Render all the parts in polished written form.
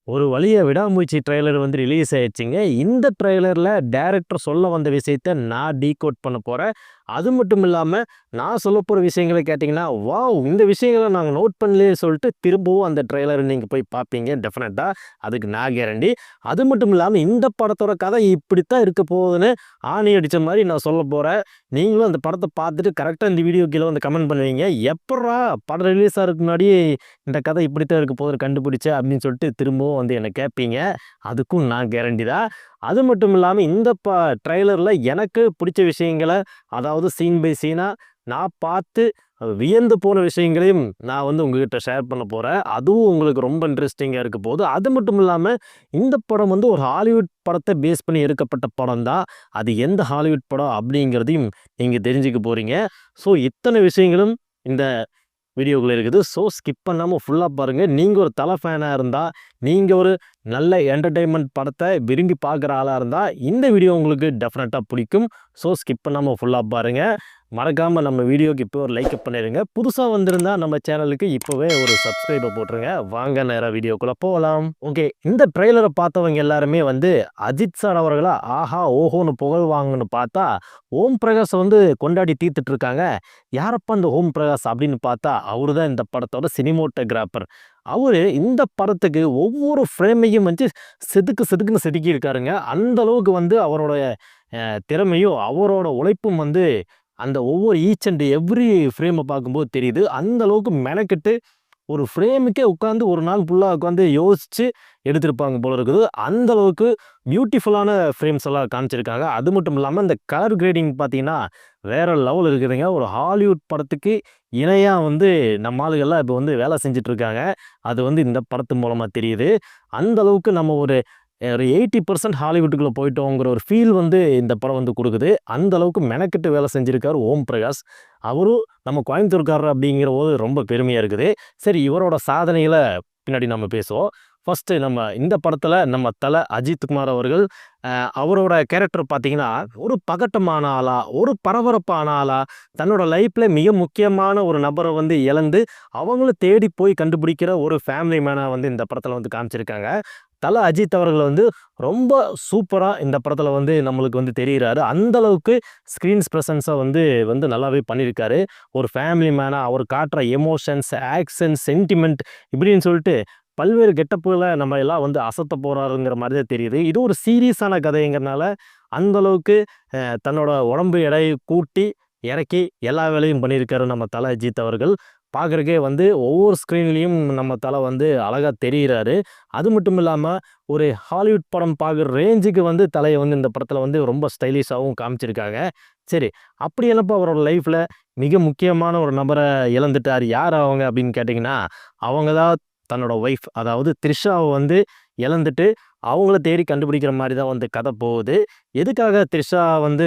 ஒரு வழியா விடாமுயற்சி ட்ரெய்லர் வந்து ரிலீஸ் ஆயிடுச்சுங்க. இந்த ட்ரெய்லர்ல டைரக்டர் சொல்ல வந்த விஷயத்த நான் டீகோட் பண்ண போறேன். அது மட்டும் இல்லாம, நான் சொல்லப்போற விஷயங்கள கேட்டீங்கன்னா, வாவ்! இந்த விஷயங்கள நாங்க நோட் பண்ணலயே சொல்ட்டு திரும்பவும் அந்த ட்ரெய்லர நீங்க போய் பார்ப்பீங்க டெஃபினட்டா. அதுக்கு நான் கேரண்டி. அது மட்டும் இல்லாம இந்த படத்தோட கதை இப்படித்தான் இருக்க போகுதுன்னு ஆணி அடிச்ச மாரி நான் சொல்லப் போறேன். நீங்களும் அந்த படத்த பார்த்துட்டு கரெக்ட்டா இந்த வீடியோ கீழ வந்து கமெண்ட் பண்ணுவீங்க. "எப்புட்றா படம் ரிலீஸ் ஆகுறதுக்கு முன்னாடியே இந்த கதை இப்படித்தான் இருக்க போகுதுன்னு கண்டுபிடிச்ச" அப்படின்னு சொல்லிட்டு திரும்பவும் வந்து என்ன கேட்பீங்க. அதுக்கும் நான் கேரண்டி தான். அது மட்டும் இல்லாம இந்த ட்ரெய்லர்ல எனக்கு பிடிச்ச விஷயங்கள அதாவது சீன் பை சீனா நான் பார்த்து வியந்து போன விஷயங்களையும் நான் வந்து உங்ககிட்ட ஷேர் பண்ண போறேன். அதுவும் உங்களுக்கு ரொம்ப இன்ட்ரெஸ்டிங்கா இருக்க போகுது. அது மட்டும் இல்லாம இந்த படம் வந்து ஒரு ஹாலிவுட் படத்த பேஸ் பண்ணி எடுக்கப்பட்ட படம் தான். அது எந்த ஹாலிவுட் படம் அப்படிங்கிறதையும் நீங்க தெரிஞ்சுக்க போறீங்க. ஸோ இத்தனை விஷயங்களும் இந்த வீடியோக்குள்ள இருக்குது. ஸோ ஸ்கிப் பண்ணாம ஃபுல்லா பாருங்க. நீங்க ஒரு தல ஃபேனா இருந்தா, நீங்க ஒரு நல்ல என்டர்டெயின்மென்ட் படத்த விரும்பி பார்க்குற ஆளா இருந்தா, இந்த வீடியோ உங்களுக்கு டெஃபினட்டா பிடிக்கும். ஸோ ஸ்கிப் பண்ணாம ஃபுல்லா பாருங்க. மறக்காம நம்ம வீடியோக்கு இப்போ ஒரு லைக் பண்ணிருங்க. புதுசா வந்திருந்தா நம்ம சேனலுக்கு இப்பவே ஒரு சப்ஸ்கிரைப போட்டுருங்க. வாங்க நேரா வீடியோக்குள்ள போலாம். ஓகே. இந்த ட்ரெய்லர பார்த்தவங்க எல்லாருமே வந்து அஜித் சார் அவர்கள ஆஹா! ஓஹோன்னு புகழ்வாங்கன்னு பார்த்தா, ஓம் பிரகாஷ் வந்து கொண்டாடி தீர்த்துட்டு இருக்காங்க. யாரப்பா இந்த ஓம் பிரகாஷ் அப்படின்னு பார்த்தா, அவரு தான் இந்த படத்தோட சினிமோட்டோகிராஃபர். அவரு இந்த படத்துக்கு ஒவ்வொரு ஃப்ரேமையும் வந்து செதுக்கு செதுக்குன்னு செதுக்கியிருக்காருங்க. அந்த அளவுக்கு வந்து அவருடைய திறமையும், அவரோட உழைப்பும் வந்து அந்த ஒவ்வொரு ஈச் அண்ட் எவ்ரி ஃப்ரேம பார்க்கும்போது தெரியுது. அந்த அளவுக்கு மெனக்கெட்டு ஒரு ஃப்ரேமுக்கே உட்காந்து ஒரு நாள் ஃபுல்லா உட்காந்து யோசிச்சு எடுத்திருப்பாங்க போல இருக்குது. அந்த அளவுக்கு பியூட்டிஃபுல்லான ஃப்ரேம்ஸ் எல்லாம் காமிச்சிருக்காங்க. அது மட்டும் இல்லாம இந்த கலர் கிரேடிங் பார்த்தீங்கன்னா, வேற லெவல் இருக்குதுங்க. ஒரு ஹாலிவுட் படத்துக்கு இணையா வந்து நம்ம ஆளுங்கலாம் இப்போ வந்து வேலை செஞ்சுட்டு இருக்காங்க. அது வந்து இந்த படத்து மூலமா தெரியுது. அந்த அளவுக்கு நம்ம ஒரு ஒரு 80% ஹாலிவுட்டுக்குள்ள போயிட்டோங்கிற ஒரு ஃபீல் வந்து இந்த படம் வந்து குடுக்குது. அந்த அளவுக்கு மெனக்கெட்டு வேலை செஞ்சிருக்காரு ஓம் பிரகாஷ். அவரும் நம்ம கோயம்புத்தூர்காரர் அப்படிங்கிறபோது ரொம்ப பெருமையா இருக்குது. சரி இவரோட சாதனைகள பின்னாடி நம்ம பேசுவோம். ஃபர்ஸ்ட்டு நம்ம இந்த படத்துல நம்ம தல அஜித் குமார் அவர்கள் அவரோட கேரக்டர் பார்த்தீங்கன்னா, ஒரு பகட்டமான ஆளா, ஒரு பரபரப்பான ஆளா, தன்னோட லைஃப்ல மிக முக்கியமான ஒரு நபர வந்து இழந்து, அவங்களும் தேடி போய் கண்டுபிடிக்கிற ஒரு ஃபேமிலி மேனா வந்து இந்த படத்துல வந்து காமிச்சிருக்காங்க. தல அஜித் அவர்கள் வந்து ரொம்ப சூப்பரா இந்த படத்துல வந்து நம்மளுக்கு வந்து தெரியிறாரு. அந்த அளவுக்கு ஸ்க்ரீன்ஸ் பிரசன்ஸ வந்து வந்து நல்லாவே பண்ணியிருக்காரு. ஒரு ஃபேமிலி மேனா அவர் காட்டுற எமோஷன்ஸ், ஆக்ஷன், சென்டிமென்ட் இப்படின்னு சொல்லிட்டு பல்வேறு கெட்டப்புகள நம்ம எல்லாம் வந்து அசத்த போறாருங்கிற மாரி தான் தெரியுது. இது ஒரு சீரியஸான கதைங்கிறனால அந்த அளவுக்கு தன்னோட உடம்பு எடைய கூட்டி, இறக்கி எல்லா வேலையும் பண்ணியிருக்காரு நம்ம தல அஜித் அவர்கள். பார்க்கறக்கே வந்து ஒவ்வொரு ஸ்க்ரீன்லயும் நம்ம தல வந்து அழகா தெரியிறாரு. அது மட்டும் இல்லாம, ஒரு ஹாலிவுட் படம் பார்க்குற ரேஞ்சுக்கு வந்து தலைய வந்து இந்த படத்துல வந்து ரொம்ப ஸ்டைலிஷாவும் காமிச்சிருக்காங்க. சரி, அப்படி என்னப்பா அவரோட லைஃப்ல மிக முக்கியமான ஒரு நபர இழந்துட்டாரு. யார் அவங்க அப்படின்னு கேட்டீங்கன்னா, அவங்க தான் தன்னோட ஒய்ஃப் அதாவது த்ரிஷாவ வந்து இழந்துட்டு, அவங்கள தேடி கண்டுபிடிக்கிற மாரி தான் வந்து கதை போகுது. எதுக்காக த்ரிஷா வந்து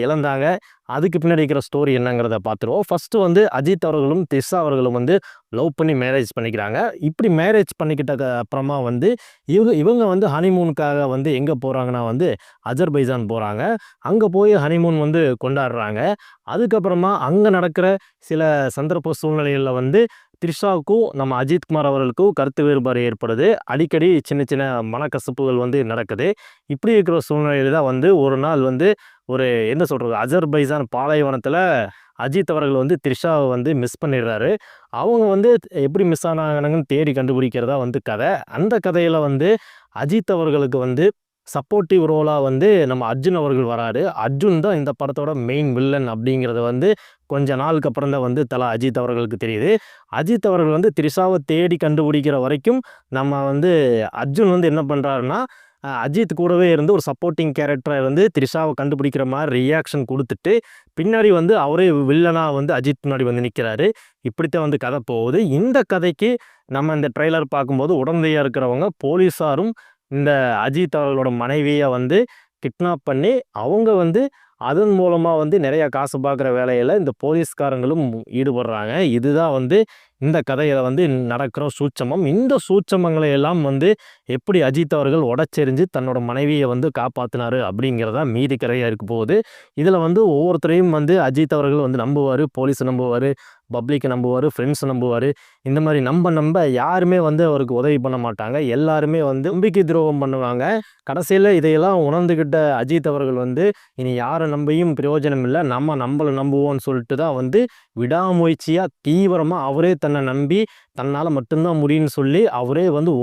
இழந்தாங்க? அதுக்கு பின்னாடி இருக்கிற ஸ்டோரி என்னங்கிறத பார்த்துருவோம். ஃபர்ஸ்ட்டு வந்து அஜித் அவர்களும், த்ரிஷா அவர்களும் வந்து லவ் பண்ணி மேரேஜ் பண்ணிக்கிறாங்க. இப்படி மேரேஜ் பண்ணிக்கிட்டது அப்புறமா வந்து இவங்க வந்து ஹனிமூனுக்காக வந்து எங்க போறாங்கன்னா வந்து அஜர்பைஜான் போறாங்க. அங்க போய் ஹனிமூன் வந்து கொண்டாடுறாங்க. அதுக்கப்புறமா அங்க நடக்கிற சில சந்தர்ப்ப சூழ்நிலைகள்ல வந்து த்ரிஷாவுக்கும், நம்ம அஜித் குமார் அவர்களுக்கும் கருத்து வேறுபாடு ஏற்படுது. அடிக்கடி சின்ன சின்ன மனக்கசப்புகள் வந்து நடக்குது. இப்படி இருக்கிற சூழ்நிலையில தான் வந்து ஒரு நாள் வந்து ஒரு என்ன சொல்றது? அஜர்பைஜான் பாலைவனத்தில அஜித் அவர்கள் வந்து த்ரிஷாவ வந்து மிஸ் பண்ணிடுறாரு. அவங்க வந்து எப்படி மிஸ் ஆனாங்கன்னு தேடி கண்டுபிடிக்கிறதா வந்து கதை. அந்த கதையில வந்து அஜித் அவர்களுக்கு வந்து சப்போர்ட்டிவ் ரோலா வந்து நம்ம அர்ஜுன் அவர்கள் வராரு. அர்ஜுன் தான் இந்த படத்தோட மெயின் வில்லன் அப்படிங்கிறது வந்து கொஞ்ச நாளுக்கு அப்புறம் தான் வந்து தல அஜித் அவர்களுக்கு தெரியுது. அஜித் அவர்கள் வந்து த்ரிஷாவ தேடி கண்டுபிடிக்கிற வரைக்கும் நம்ம வந்து அர்ஜுன் வந்து என்ன பண்றாருன்னா, அஜித் கூடவே இருந்து ஒரு சப்போர்ட்டிங் கேரக்டரா இருந்து த்ரிஷாவ கண்டுபிடிக்கிற மாரி ரியாக்ஷன் குடுத்துட்டு, பின்னாடி வந்து அவரே வில்லனா வந்து அஜித் முன்னாடி வந்து நிக்கிறாரு. இப்படித்தான் வந்து கதை போகுது. இந்த கதைக்கு நம்ம இந்த ட்ரெய்லர் பார்க்கும்போது உடந்தையா இருக்கிறவங்க போலீஸாரும், இந்த அஜித் அவர்களோட மனைவிய வந்து கிட்னாப் பண்ணி, அவங்க வந்து அதன் மூலமா வந்து நெறைய காசு பார்க்குற வேலையில இந்த போலீஸ்காரங்களும் ஈடுபடுறாங்க. இதுதான் வந்து இந்த கதையில வந்து நடக்கிற சூட்சமம். இந்த சூட்சமங்களை எல்லாம் வந்து எப்படி அஜித் அவர்கள் உடைச்செறிஞ்சு தன்னோட மனைவிய வந்து காப்பாத்துனாரு அப்படிங்கிறது தான் மீதி கதையா இருக்க போகுது. இதுல வந்து ஒவ்வொருத்தரையும் வந்து அஜித் அவர்கள் வந்து நம்புவாரு, போலீஸ நம்புவாரு, பப்ளிக்கை நம்புவார், ஃப்ரெண்ட்ஸை நம்புவார். இந்த மாதிரி நம்ப யாருமே வந்து அவருக்கு உதவி பண்ண மாட்டாங்க. எல்லாருமே வந்து நம்பிக்கை துரோகம் பண்ணுவாங்க. கடைசியில் இதையெல்லாம் உணர்ந்துக்கிட்ட அஜித் அவர்கள் வந்து இனி யாரை நம்பியும் பிரயோஜனம் இல்லை, நம்மளை நம்புவோம்னு சொல்லிட்டு தான் வந்து விடாமுயற்சியாக தீவிரமாக அவரே தன்னை நம்பி தன்னால் மட்டும்தான் முடியும்னு சொல்லி அவரே வந்து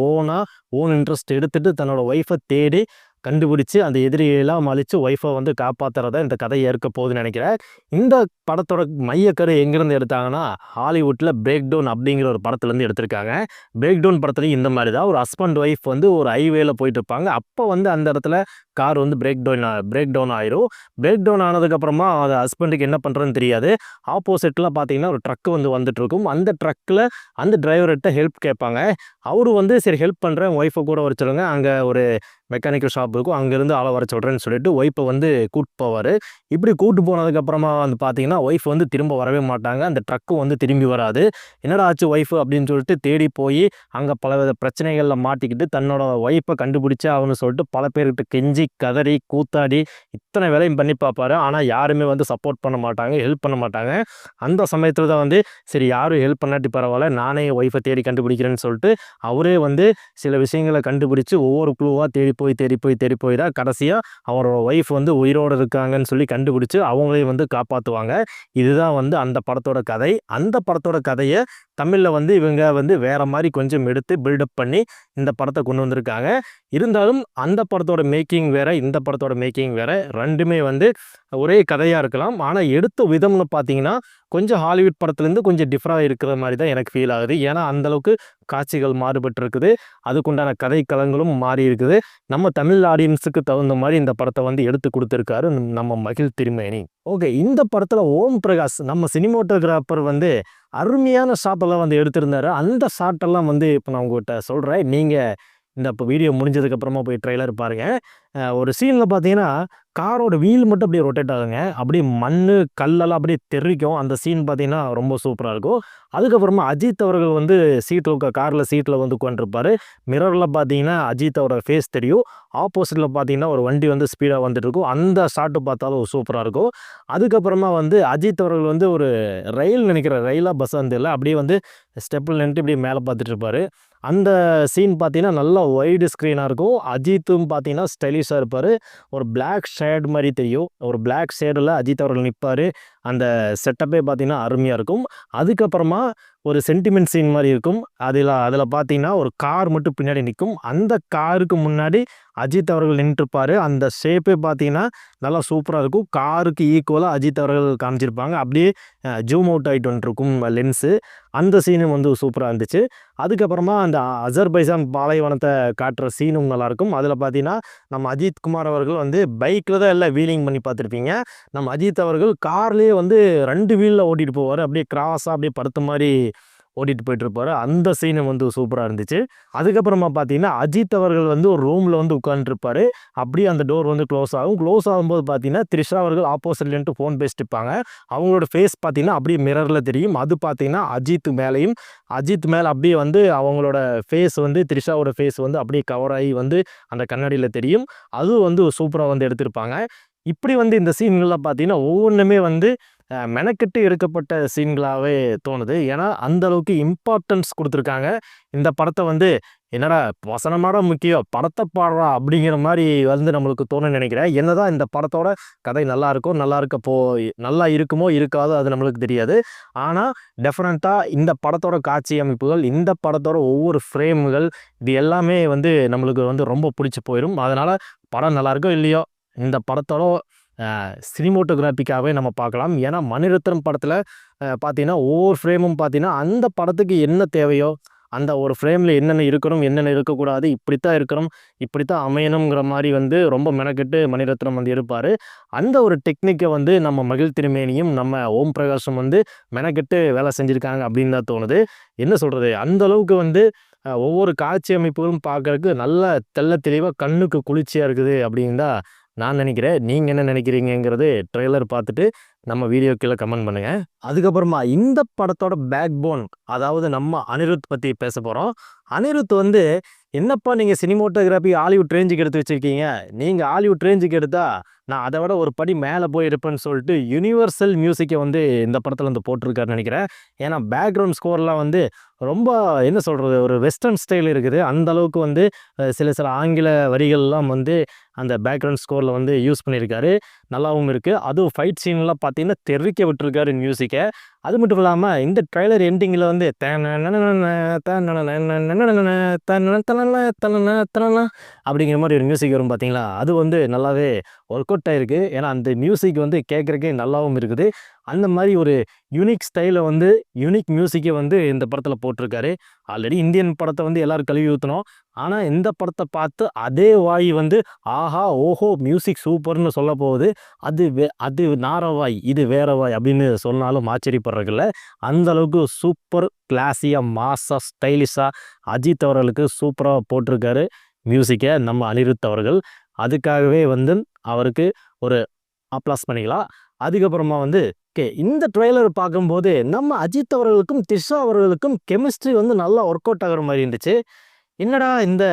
ஓன் இன்ட்ரெஸ்ட் எடுத்துகிட்டு தன்னோட ஒய்ஃபை தேடி கண்டுபிடிச்சு அந்த எதிரியெல்லாம் அழித்து ஒய்ஃபை வந்து காப்பாற்றுறத இந்த கதை ஏற்க போகுதுன்னு நினைக்கிறேன். இந்த படத்தோட மையக்கரு எங்கேருந்து எடுத்தாங்கன்னா ஹாலிவுட்டில் பிரேக் டவுன் அப்படிங்கிற ஒரு படத்துலேருந்து எடுத்திருக்காங்க. பிரேக் டவுன் படத்துலையும் இந்த மாதிரி தான் ஒரு ஹஸ்பண்ட் ஒய்ஃப் வந்து ஒரு ஹைவேல போயிட்டு இருப்பாங்க. அப்போ வந்து அந்த இடத்துல கார் வந்து பிரேக் டவுன் ஆயிரும். பிரேக் டவுன் ஆனதுக்கப்புறமா அது ஹஸ்பண்டுக்கு என்ன பண்ணுறதுன்னு தெரியாது. ஆப்போசிட்டில் பார்த்தீங்கன்னா ஒரு ட்ரக்கு வந்து வந்துட்டு இருக்கும். அந்த ட்ரக்கில் அந்த டிரைவர்கிட்ட ஹெல்ப் கேட்பாங்க. அவரு வந்து சரி ஹெல்ப் பண்ணுறேன், ஒய்ஃபை கூட வர சொல்லுங்க, அங்கே ஒரு மெக்கானிக்கல் ஷாப் இருக்கும், அங்கேருந்து ஆளை வர சொல்கிறேன்னு சொல்லிட்டு ஒய்ஃபை வந்து கூப்பிட்டு போவார். இப்படி கூப்பிட்டு போனதுக்கப்புறமா வந்து பார்த்தீங்கன்னா ஒய்ஃப் வந்து திரும்ப வரவே மாட்டாங்க. அந்த ட்ரக்கும் வந்து திரும்பி வராது. என்னடா ஆச்சு ஒய்ஃபு அப்படின்னு சொல்லிட்டு தேடி போய் அங்கே பலவித பிரச்சனைகளில் மாட்டிக்கிட்டு தன்னோட ஒய்ஃபை கண்டுபிடிச்சா ஆகணும்னு சொல்லிட்டு பல பேர்கிட்ட கெஞ்சி கதறி கூத்தாடி இத்தனை வேலையும் பண்ணி பார்ப்பாரு. ஆனால் யாருமே வந்து சப்போர்ட் பண்ண மாட்டாங்க, ஹெல்ப் பண்ண மாட்டாங்க. அந்த சமயத்தில் தான் வந்து சரி யாரும் ஹெல்ப் பண்ணாட்டி பரவாயில்ல, நானே ஒய்ஃபை தேடி கண்டுபிடிக்கிறேன்னு சொல்லிட்டு அவரே வந்து சில விஷயங்களை கண்டுபிடிச்சு ஒவ்வொரு க்ளூவாக தேடி போய் தான் கடைசியாக அவரோட ஒய்ஃப் வந்து உயிரோடு இருக்காங்கன்னு சொல்லி கண்டுபிடிச்சு அவங்களையும் வந்து காப்பாற்றுவாங்க. இதுதான் வந்து அந்த படத்தோட கதை. அந்த படத்தோட கதையை தமிழில் வந்து இவங்க வந்து வேறு மாதிரி கொஞ்சம் எடுத்து பில்டப் பண்ணி இந்த படத்தை கொண்டு வந்திருக்காங்க. இருந்தாலும் அந்த படத்தோட மேக்கிங் வேறு, இந்த படத்தோட மேக்கிங் வேறு, ரெண்டுமே வந்து ஒரே கதையாக இருக்கலாம். ஆனால் எடுத்த விதம்னு பார்த்தீங்கன்னா கொஞ்சம் ஹாலிவுட் படத்துலேருந்து கொஞ்சம் டிஃப்ரெண்டாக இருக்கிற மாதிரி தான் எனக்கு ஃபீல் ஆகுது. ஏன்னா அந்தளவுக்கு காட்சிகள் மாறுபட்டு இருக்குது, அதுக்குண்டான கதை களங்களும் மாறி இருக்குது. நம்ம தமிழ் ஆடியன்ஸுக்கு தகுந்த மாதிரி இந்த படத்தை வந்து எடுத்து கொடுத்துருக்காரு நம்ம மகிழ் திருமேனி. ஓகே, இந்த படத்தில் ஓம் பிரகாஷ் நம்ம சினிமோட்டோகிராஃபர் வந்து அருமையான ஷாட்டெல்லாம் வந்து எடுத்திருந்தாரு. அந்த ஷாட்டெல்லாம் வந்து இப்போ நான் உங்கள்கிட்ட சொல்கிறேன். நீங்கள் இந்த இப்போ வீடியோ முடிஞ்சதுக்கப்புறமா போய் ட்ரெய்லர் பாருங்கள். ஒரு சீனில் பார்த்தீங்கன்னா காரோட வீல் மட்டும் அப்படியே ரொட்டேட் ஆகுங்க, அப்படியே மண் கல்லெல்லாம் அப்படியே தெரிக்கும். அந்த சீன் பார்த்தீங்கன்னா ரொம்ப சூப்பராக இருக்கும். அதுக்கப்புறமா அஜித் அவர்கள் வந்து காரில் சீட்டில் வந்து உட்காந்துருப்பார். மிரரில் பார்த்தீங்கன்னா அஜித் அவரோட ஃபேஸ் தெரியும். ஆப்போசிட்டில் பார்த்தீங்கன்னா ஒரு வண்டி வந்து ஸ்பீடாக வந்துட்டு இருக்கும். அந்த ஷாட்டு பார்த்தாலும் சூப்பராக இருக்கும். அதுக்கப்புறமா வந்து அஜித் அவர்கள் வந்து ஒரு ரயிலாக பஸ் வந்து இல்லை, அப்படியே வந்து ஸ்டெப்பில் நின்றுட்டு இப்படியே மேலே பார்த்துட்டு இருப்பார். அந்த சீன் பார்த்தீங்கன்னா நல்லா வைடு ஸ்க்ரீனாக இருக்கும். அஜித்தும் பார்த்தீங்கன்னா ஸ்டைலிஷாக இருப்பார். ஒரு பிளாக் ஷேட் மாதிரி தெரியும். ஒரு பிளாக் ஷேடில் அஜித் அவர்கள் நிற்பார். அந்த செட்டப்பே பார்த்தீங்கன்னா அருமையாக இருக்கும். அதுக்கப்புறமா ஒரு சென்டிமெண்ட் சீன் மாதிரி இருக்கும். அதில் பார்த்தீங்கன்னா ஒரு கார் மட்டும் பின்னாடி நிற்கும். அந்த காருக்கு முன்னாடி அஜித் அவர்கள் நின்றுருப்பார். அந்த ஷேப்பே பார்த்தீங்கன்னா நல்லா சூப்பராக இருக்கும். காருக்கு ஈக்குவலாக அஜித் அவர்கள் காமிச்சிருப்பாங்க. அப்படியே ஜூம் அவுட் ஆகிட்டு வந்துருக்கும் லென்ஸு. அந்த சீனும் வந்து சூப்பராக இருந்துச்சு. அதுக்கப்புறமா அந்த அஜர்பைஜான் பாலைவனத்தை காட்டுற சீனும் நல்லாயிருக்கும். அதில் பார்த்தீங்கன்னா நம்ம அஜித் குமார் அவர்கள் வந்து பைக்கில் தான் எல்லாம் வீலிங் பண்ணி பார்த்துருப்பீங்க. நம்ம அஜித் அவர்கள் கார்லேயே வந்து 2 வீலில் ஓட்டிகிட்டு போவார். அப்படியே கிராஸாக அப்படியே படுத்த மாதிரி ஓட்டிகிட்டு போயிட்டுருப்பார். அந்த சீனு வந்து சூப்பராக இருந்துச்சு. அதுக்கப்புறமா பார்த்தீங்கன்னா அஜித் அவர்கள் வந்து ஒரு ரூமில் வந்து உட்காந்துருப்பார். அப்படியே அந்த டோர் வந்து க்ளோஸ் ஆகும். க்ளோஸ் ஆகும்போது பார்த்தீங்கன்னா த்ரிஷா அவர்கள் ஆப்போசிட்லேன்ட்டு ஃபோன் பேசிட்டு இருப்பாங்க. அவங்களோட ஃபேஸ் பார்த்தீங்கன்னா அப்படியே மிரரில் தெரியும். அது பார்த்தீங்கன்னா அஜித் மேலே அப்படியே வந்து அவங்களோட ஃபேஸ் வந்து த்ரிஷாவோட ஃபேஸ் வந்து அப்படியே கவர் ஆகி வந்து அந்த கண்ணாடியில் தெரியும். அதுவும் வந்து சூப்பராக வந்து எடுத்திருப்பாங்க. இப்படி வந்து இந்த சீன்கள்லாம் பார்த்தீங்கன்னா ஒவ்வொன்றுமே வந்து மெனக்கெட்டு எடுக்கப்பட்ட சீன்களாகவே தோணுது. ஏன்னா அந்தளவுக்கு இம்பார்ட்டன்ஸ் கொடுத்துருக்காங்க. இந்த படத்தை வந்து என்னடா வசனமாட முக்கியம், படத்தை பாடுறா அப்படிங்கிற மாதிரி வந்து நம்மளுக்கு தோணுன்னு நினைக்கிறேன். என்னதான் இந்த படத்தோட கதை நல்லா இருக்குமோ இருக்காதோ அது நம்மளுக்கு தெரியாது. ஆனால் டெஃபினட்டாக இந்த படத்தோட காட்சி அமைப்புகள், இந்த படத்தோட ஒவ்வொரு ஃப்ரேம்கள், இது எல்லாமே வந்து நம்மளுக்கு வந்து ரொம்ப பிடிச்சி போயிடும். அதனால் படம் நல்லாயிருக்கோ இல்லையோ இந்த படத்தோட சினிமோட்டோகிராஃபிக்காகவே நம்ம பார்க்கலாம். ஏன்னா மணிரத்னம் படத்தில் பார்த்தீங்கன்னா ஒவ்வொரு ஃப்ரேமும் பார்த்தீங்கன்னா அந்த படத்துக்கு என்ன தேவையோ அந்த ஒரு ஃப்ரேமில் என்னென்ன இருக்கணும், என்னென்ன இருக்கக்கூடாது, இப்படித்தான் இருக்கணும், இப்படித்தான் அமையணுங்கிற மாதிரி வந்து ரொம்ப மெனக்கெட்டு மணிரத்னம் வந்து எடுப்பார். அந்த ஒரு டெக்னிக்கை வந்து நம்ம மகிழ் திருமேனியும் நம்ம ஓம் பிரகாஷும் வந்து மெனக்கெட்டு வேலை செஞ்சுருக்காங்க அப்படின்னு தான் தோணுது. என்ன சொல்கிறது, அந்தளவுக்கு வந்து ஒவ்வொரு காட்சி அமைப்புகளும் பார்க்குறதுக்கு நல்ல தெள்ள தெளிவாக கண்ணுக்கு குளிர்ச்சியாக இருக்குது அப்படின்னு தான் நான் நினைக்கிறேன். நீங்கள் என்ன நினைக்கிறீங்கிறது ட்ரெய்லர் பார்த்துட்டு நம்ம வீடியோ கீழே கமெண்ட் பண்ணுங்கள். அதுக்கப்புறமா இந்த படத்தோட பேக் போன், அதாவது நம்ம அனிருத் பற்றி பேச போகிறோம். அனிருத் வந்து என்னப்பா நீங்கள் சினிமோட்டோகிராஃபி ஹாலிவுட் ரேஞ்சுக்கு எடுத்து வச்சுருக்கீங்க, நீங்கள் ஹாலிவுட் ரேஞ்சுக்கு எடுத்தால் நான் அதை விட ஒரு படி மேலே போய் இருப்பேன்னு சொல்லிட்டு யுனிவர்சல் மியூசிக்கை வந்து இந்த படத்தில் வந்து போட்டிருக்காருன்னு நினைக்கிறேன். ஏன்னா பேக்ரவுண்ட் ஸ்கோர்லாம் வந்து ரொம்ப என்ன சொல்கிறது, ஒரு வெஸ்டர்ன் ஸ்டைல் இருக்குது. அந்த அளவுக்கு வந்து சில சில ஆங்கில வரிகள்லாம் வந்து அந்த பேக்ரவுண்ட் ஸ்கோரில் வந்து யூஸ் பண்ணியிருக்காரு. நல்லாவும் இருக்குது. அதுவும் ஃபைட் சீன்லாம் பார்த்தீங்கன்னா தெறிக்க விட்டுருக்காரு மியூசிக்கை. அது மட்டும் இல்லாமல் இந்த ட்ரைலர் எண்டிங்கில் வந்து அப்படிங்கிற மாதிரி ஒரு மியூசிக் வரும் பார்த்தீங்களா, அது வந்து நல்லாவே ஒர்க் அவுட் ஆகிருக்கு. ஏன்னா அந்த மியூசிக் வந்து கேட்குறக்கே நல்லாவும் இருக்குது. அந்த மாதிரி ஒரு யூனிக் ஸ்டைலை வந்து யூனிக் மியூசிக்கை வந்து இந்த படத்தில் போட்டிருக்காரு. ஆல்ரெடி இந்தியன் படத்தை வந்து எல்லோரும் கழுவி ஊற்றணும். ஆனால் இந்த படத்தை பார்த்து அதே வாய் வந்து ஆஹா ஓஹோ மியூசிக் சூப்பர்னு சொல்ல போகுது. அது நாரவாய், இது வேற வாய் அப்படின்னு சொன்னாலும் ஆச்சரியப்படுறதில்ல. அந்த அளவுக்கு சூப்பர் கிளாஸியாக மாஸாக ஸ்டைலிஷாக அஜித் அவர்களுக்கு சூப்பராக போட்டிருக்காரு மியூசிக்கை நம்ம அனிருத் அவர்கள். அதுக்காகவே வந்து அவருக்கு ஒரு அப்ளாஸ் பண்ணிக்கலாம். அதுக்கப்புறமா வந்து இந்த ட்ரெய்லர் பார்க்கும்போது நம்ம அஜித் அவர்களுக்கும் த்ரிஷா அவர்களுக்கும் கெமிஸ்ட்ரி வந்து நல்லா ஒர்க் அவுட் ஆகிற மாதிரி இருந்துச்சு. என்னடா இந்த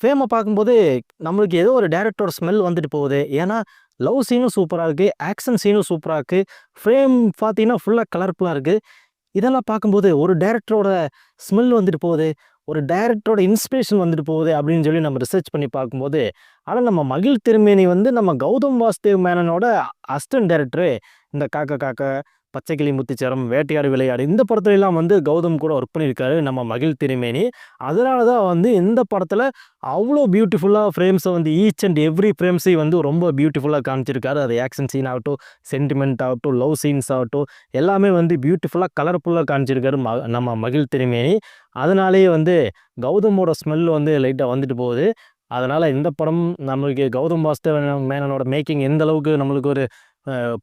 ஃபேமை பார்க்கும்போது நம்மளுக்கு ஏதோ ஒரு டேரக்டரோட ஸ்மெல் வந்துட்டு போகுது. ஏன்னா லவ் சீனும் சூப்பராக இருக்குது, ஆக்ஷன் சீனும் சூப்பராக இருக்குது, ஃப்ரேம் பார்த்தீங்கன்னா ஃபுல்லாக கலர்ஃபுல்லாக இருக்குது. இதெல்லாம் பார்க்கும்போது ஒரு டேரக்டரோட ஸ்மெல் வந்துட்டு போகுது, ஒரு டைரக்டரோட இன்ஸ்பிரேஷன் வந்துட்டு போகுது அப்படின்னு சொல்லி நம்ம ரிசர்ச் பண்ணி பார்க்கும்போது, ஆனால் நம்ம மகிழ் திருமேனி வந்து நம்ம கௌதம் வாசுதேவ் மேனனோட அசிஸ்டன்ட் டைரக்டரு. இந்த காக்க காக்க, பச்சைக்கிளி முத்துச்சரம், வேட்டையாடு விளையாடு இந்த படத்துலலாம் வந்து கௌதம் கூட ஒர்க் பண்ணியிருக்காரு நம்ம மகிழ் திருமேனி. அதனால தான் வந்து இந்த படத்தில் அவ்வளோ பியூட்டிஃபுல்லாக ஃப்ரேம்ஸை வந்து ஈச் அண்ட் எவ்ரி ஃப்ரேம்ஸையும் வந்து ரொம்ப பியூட்டிஃபுல்லாக காமிச்சிருக்காரு. அது ஆக்ஷன் சீன் ஆகட்டும், சென்டிமெண்ட் ஆகட்டும், லவ் சீன்ஸ் ஆகட்டும், எல்லாமே வந்து பியூட்டிஃபுல்லாக கலர்ஃபுல்லாக காமிச்சிருக்காரு நம்ம மகிழ் திருமேனி. அதனாலேயே வந்து கௌதமோட ஸ்மெல் வந்து லைட்டாக வந்துட்டு போகுது. அதனால் இந்த படம் நம்மளுக்கு கௌதம் வாசுதேவ் மேனனோட மேக்கிங் எந்த அளவுக்கு நம்மளுக்கு ஒரு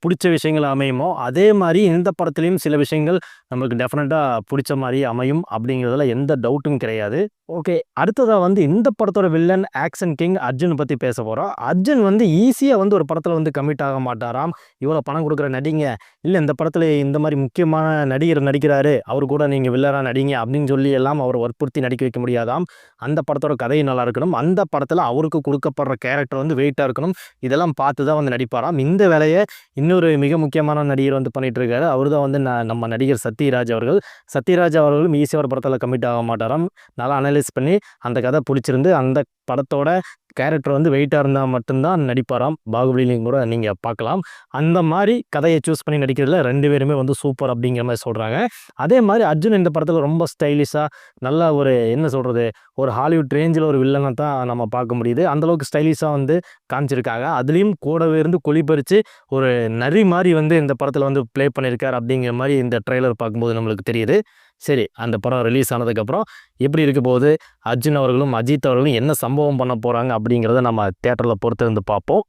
பிடிச்ச விஷயங்கள் அமையுமோ, அதே மாதிரி இந்த படத்துலேயும் சில விஷயங்கள் நம்மளுக்கு டெஃபினட்டாக பிடிச்ச மாதிரி அமையும் அப்படிங்கிறதுல எந்த டவுட்டும் கிடையாது. ஓகே, அடுத்ததாக வந்து இந்த படத்தோட வில்லன் ஆக்ஷன் கிங் அர்ஜுன் பற்றி பேச போகிறோம். அர்ஜுன் வந்து ஈஸியாக வந்து ஒரு படத்தில் வந்து கமிட் ஆக மாட்டாராம். இவ்வளோ பணம் கொடுக்குற நடிங்க, இல்லை இந்த படத்தில் இந்த மாதிரி முக்கியமான நடிகர் நடிக்கிறாரு, அவர் கூட நீங்கள் வில்லராக நடிங்க அப்படின்னு சொல்லி எல்லாம் அவர் வற்புறுத்தி நடிக்க வைக்க முடியாதாம். அந்த படத்தோட கதை நல்லா இருக்கணும், அந்த படத்தில் அவருக்கு கொடுக்கப்படுற கேரக்டர் வந்து வெயிட்டாக இருக்கணும், இதெல்லாம் பார்த்து தான் வந்து நடிப்பாராம். இந்த வேலையை இன்னொரு மிக முக்கியமான நடிகர் வந்து பண்ணிட்டு இருக்காரு. அவர் தான் வந்து நம்ம நடிகர் சத்யராஜ் அவர்கள். சத்யராஜ் அவர்களும் ஈஸியாக ஒரு படத்தில் கமிட் ஆக மாட்டாராம். நல்லா அனலைஸ் பண்ணி அந்த கதை பிடிச்சிருந்து அந்த படத்தோட கேரக்டர் வந்து வெயிட்டாக இருந்தால் மட்டும்தான் நடிப்பாராம். பாகுபலிலையும் கூட நீங்கள் பார்க்கலாம். அந்த மாதிரி கதையை சூஸ் பண்ணி நடிக்கிறதுல 2 பேருமே வந்து சூப்பர் அப்படிங்கிற மாதிரி சொல்கிறாங்க. அதே மாதிரி அர்ஜுன் இந்த படத்தில் ரொம்ப ஸ்டைலிஷாக நல்லா ஒரு என்ன சொல்கிறது, ஒரு ஹாலிவுட் ரேஞ்சில் ஒரு வில்லனை தான் நம்ம பார்க்க முடியுது. அந்தளவுக்கு ஸ்டைலிஷாக வந்து காமிச்சிருக்காங்க. அதுலேயும் கூடவே இருந்து கொலிபறித்து ஒரு நரி மாதிரி வந்து இந்த படத்தில் வந்து ப்ளே பண்ணியிருக்கார் அப்படிங்கிற மாதிரி இந்த ட்ரெய்லர் பார்க்கும்போது நம்மளுக்கு தெரியுது. சரி, அந்த படம் ரிலீஸ் ஆனதுக்கப்புறம் எப்படி இருக்க போகுது, அர்ஜுன் அவர்களும் அஜித் அவர்களும் என்ன சம்பவம் பண்ண போகிறாங்க அப்படிங்கிறத நம்ம தியேட்டரில் பொறுத்து இருந்து பார்ப்போம்.